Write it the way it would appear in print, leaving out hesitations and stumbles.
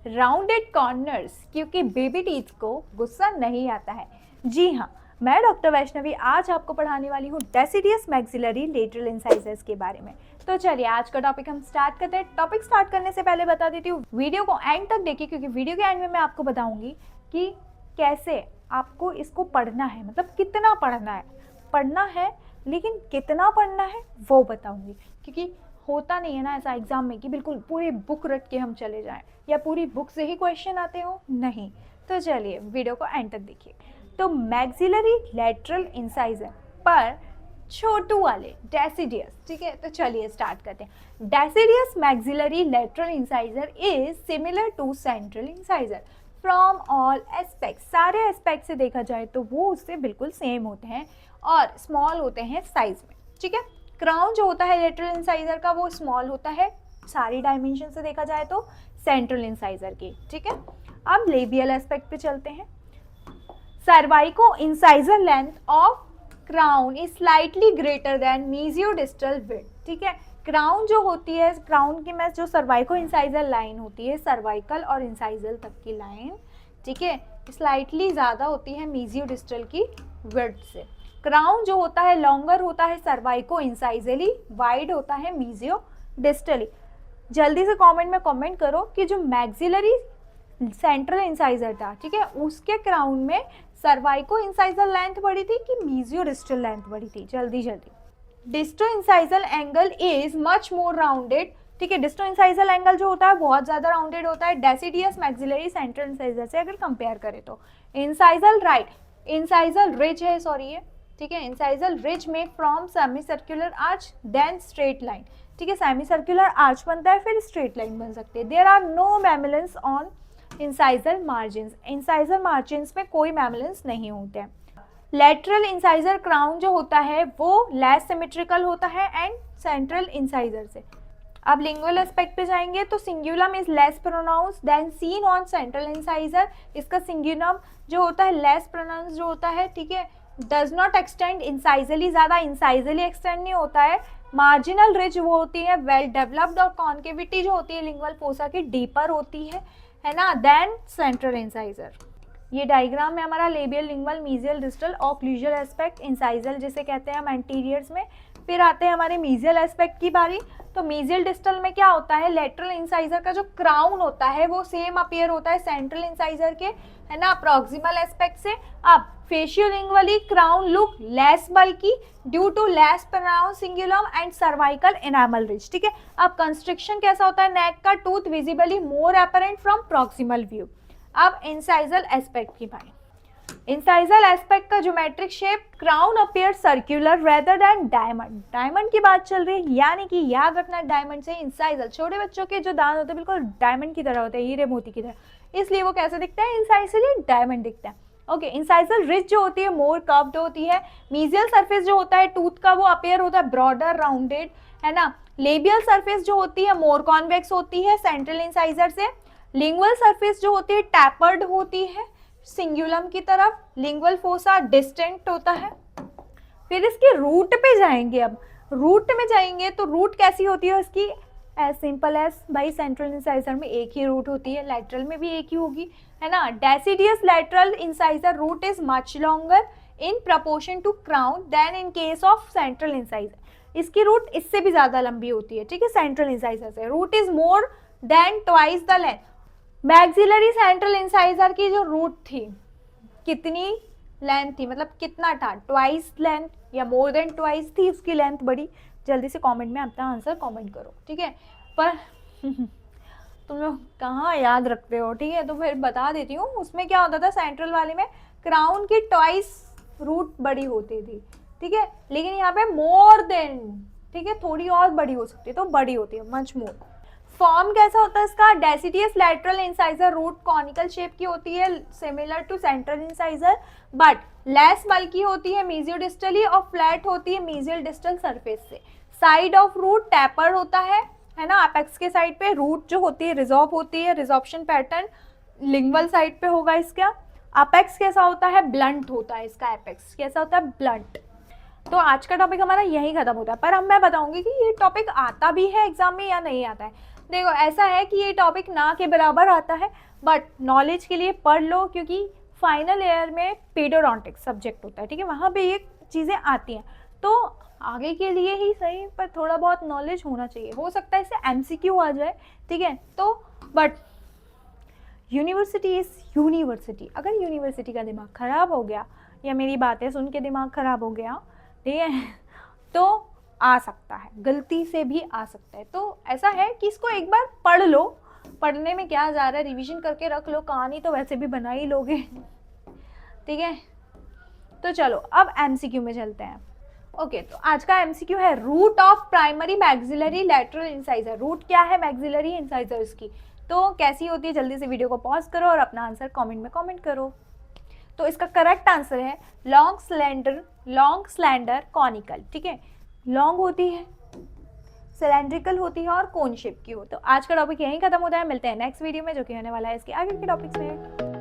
Rounded corners, क्योंकि baby teeth को गुस्सा नहीं आता है। जी हाँ, मैं डॉक्टर वैष्णवी आज आपको पढ़ाने वाली हूँ डेसिडियस मैक्सिलरी लेटरल इंसाइजर्स के बारे में। तो चलिए आज का टॉपिक हम स्टार्ट करते हैं। टॉपिक स्टार्ट करने से पहले बता देती हूँ वीडियो को एंड तक देखिए, क्योंकि वीडियो के एंड में मैं आपको बताऊंगी कि कैसे आपको इसको पढ़ना है, मतलब कितना पढ़ना है लेकिन कितना पढ़ना है वो बताऊंगी। क्योंकि होता नहीं है ना ऐसा एग्जाम में कि बिल्कुल पूरी बुक रट के हम चले जाएं या पूरी बुक से ही क्वेश्चन आते हो, नहीं। तो चलिए वीडियो को एंड तक देखिए। तो मैक्सिलरी लेटरल इंसाइजर पर छोटू वाले डेसिडियस, ठीक है। तो चलिए स्टार्ट करते हैं। Deciduous maxillary lateral incisor is similar to central incisor from all aspect. सारे एस्पेक्ट से देखा जाए तो वो उससे बिल्कुल सेम होते हैं और स्मॉल होते हैं साइज में, ठीक है। क्राउन जो होता है लेटरल इंसाइजर का वो स्मॉल होता है सारी डायमेंशन से देखा जाए तो सेंट्रल इंसाइजर की, ठीक है। अब लेबियल एस्पेक्ट पे चलते हैं। Cervico incisor length of crown is slightly greater than mesiodistal width, ठीक है। क्राउन जो होती है, क्राउन की में जो सर्वाइको इंसाइजर लाइन होती है, सर्वाइकल और इंसाइजल तक की लाइन, ठीक है, स्लाइटली ज़्यादा होती है मीजियोडिस्टल की विड्थ से। क्राउन जो होता है लॉन्गर होता है सर्वाइको इंसाइजली, वाइड होता है मीजियो डिस्टली। जल्दी से कमेंट में कमेंट करो कि जो मैक्सिलरी सेंट्रल इंसाइजर था, ठीक है, उसके क्राउन में सर्वाइको इंसाइजर लेंथ बड़ी थी कि मीजियो डिस्टल लेंथ बड़ी थी। जल्दी जल्दी। Disto incisal angle is much more rounded, ठीक है। डिस्टो इंसाइजल एंगल जो होता है बहुत ज़्यादा राउंडेड होता है डेसिडियस मैक्सिलरी सेंट्रल इंसाइजर से अगर कंपेयर करें तो। इंसाइजल राइट, इंसाइजल रिज है, सॉरी ये, ठीक है। Incisal ridge make from semi circular arch then straight line, ठीक है। सेमी सर्कुलर आर्च बनता है फिर स्ट्रेट लाइन बन सकती है। There are no mamelons on incisal margins, incisal margins में कोई मैमिलेंस नहीं होते हैं। लेटरल इंसाइजर क्राउन जो होता है वो लेस सिमेट्रिकल होता है एंड सेंट्रल इंसाइजर से। अब लिंगुअल एस्पेक्ट पे जाएंगे तो cingulum is less pronounce than seen on central incisor. इसका सिंगुलम जो होता है लेस प्रोनाउंस जो होता है, ठीक है, डज नॉट एक्सटेंड इंसाइजली, ज़्यादा इंसाइजली एक्सटेंड नहीं होता है। मार्जिनल रिज वो होती है वेल डेवलप्ड और कॉन्केविटी जो होती है लिंगुअल फोसा की डीपर होती है ना, देन सेंट्रल इंसाइजर। ये डायग्राम में हमारा labial, lingual, mesial, distal, occlusal aspect, incisal जिसे कहते हैं हम एंटीरियर्स में। फिर आते हैं हमारे मीजियल एस्पेक्ट की बारी। तो मीजियल डिस्टल में क्या होता है, लेटरल इंसाइजर का जो क्राउन होता है वो सेम अपीयर होता है सेंट्रल इंसाइजर के, है ना, प्रॉक्सिमल एस्पेक्ट से। अब faciolingually crown look less bulky due to less pronounce cingulum and cervical enamel ridge, ठीक है। अब कंस्ट्रिक्शन कैसा होता है, नेक का tooth visibly more apparent from proximal view. अब इंसाइजल एस्पेक्ट की बात। इंसाइजल एस्पेक्ट का geometric shape, crown appear circular rather than diamond. Diamond की बात चल रही है, यानी कि याद रखना डायमंड से इंसाइजल, छोटे बच्चों के जो दांत होते हैं बिल्कुल डायमंड की तरह होते हैं, हीरे मोती की तरह, इसलिए वो कैसे दिखता है, इंसाइजली डायमंड दिखता है। ओके, इंसाइजल रिज जो होती है मोर कर्व्ड होती है। मीजियल सरफेस जो होता है टूथ का वो अपीयर होता है ब्रॉडर राउंडेड, है ना। लेबियल सरफेस जो होती है मोर कॉन्वेक्स होती है सेंट्रल इंसाइजर से। लिंगुअल सरफेस जो होती है टैपर्ड होती है सिंगुलम की तरफ। लिंगुअल फोसा डिस्टेंट होता है। फिर इसके रूट पे जाएंगे। अब रूट में जाएंगे तो रूट कैसी होती है इसकी, एज सिंपल एज भाई सेंट्रल इंसाइजर में एक ही रूट होती है, लेटरल में भी एक ही होगी, है ना। Deciduous lateral incisor root is much longer in proportion to crown than in case of central incisor. इसकी रूट इससे भी ज्यादा लंबी होती है, ठीक है, सेंट्रल इंसाइजर से। Root is more than twice the length. Maxillary central incisor की जो रूट थी कितनी लेंथ थी, मतलब कितना था, ट्वाइस लेंथ या मोर देन ट्वाइस थी उसकी लेंथ बड़ी। जल्दी से कमेंट में अपना आंसर कमेंट करो, ठीक है। पर तुम लोग कहाँ याद रखते हो, ठीक है, तो फिर बता देती हूँ। उसमें क्या होता था, सेंट्रल वाले में क्राउन की ट्वाइस रूट बड़ी होती थी, ठीक है, लेकिन यहाँ पे मोर देन, ठीक है, थोड़ी और बड़ी हो सकती है, तो बड़ी होती है मच मोर। फॉर्म कैसा होता है इसका, deciduous lateral incisor root conical shape की होती है similar to central incisor, but less bulky होती है मीजियोडिस्टली और फ्लैट होती है मीजियल डिस्टल सरफेस से। साइड ऑफ रूट टैपर होता है ना, एपेक्स के साइड पे। रूट जो होती है रिजॉर्व होती है, रिजॉर्प्शन पैटर्न लिंगुअल साइड पे होगा इसका। अपेक्स कैसा होता है, ब्लंट होता है इसका। एपेक्स कैसा होता है, ब्लंट। तो आज का टॉपिक हमारा यही खत्म होता है। पर अब मैं बताऊंगी कि ये टॉपिक आता भी है एग्जाम में या नहीं आता है। देखो ऐसा है कि ये टॉपिक ना के बराबर आता है, बट नॉलेज के लिए पढ़ लो, क्योंकि फाइनल ईयर में पेडोडोंटिक्स सब्जेक्ट होता है, ठीक है, वहाँ पे ये चीज़ें आती हैं, तो आगे के लिए ही सही पर थोड़ा बहुत नॉलेज होना चाहिए। हो सकता है इससे एमसीक्यू आ जाए, ठीक है, तो बट यूनिवर्सिटी इज़ यूनिवर्सिटी। अगर यूनिवर्सिटी का दिमाग ख़राब हो गया या मेरी बातें सुन के दिमाग ख़राब हो गया, ठीक है, तो आ सकता है, गलती से भी आ सकता है। तो ऐसा है कि इसको एक बार पढ़ लो, पढ़ने में क्या जा रहा है, रिवीजन करके रख लो, कहानी तो वैसे भी बना ही लोगे, ठीक है। तो चलो अब एमसीक्यू में चलते हैं। ओके, तो आज का एमसीक्यू है root of primary maxillary lateral incisor. Root क्या है मैक्सिलरी इंसाइजर्स की, तो कैसी होती है, जल्दी से वीडियो को पॉज करो और अपना आंसर कमेंट में कमेंट करो। तो इसका करेक्ट आंसर है लॉन्ग स्लैंडर कॉनिकल, ठीक है, लॉन्ग होती है, सिलेंड्रिकल होती है और कोन शेप की हो। तो आज का टॉपिक यहीं खत्म होता है, मिलते हैं नेक्स्ट वीडियो में जो कि होने वाला है इसके आगे के टॉपिक्स में।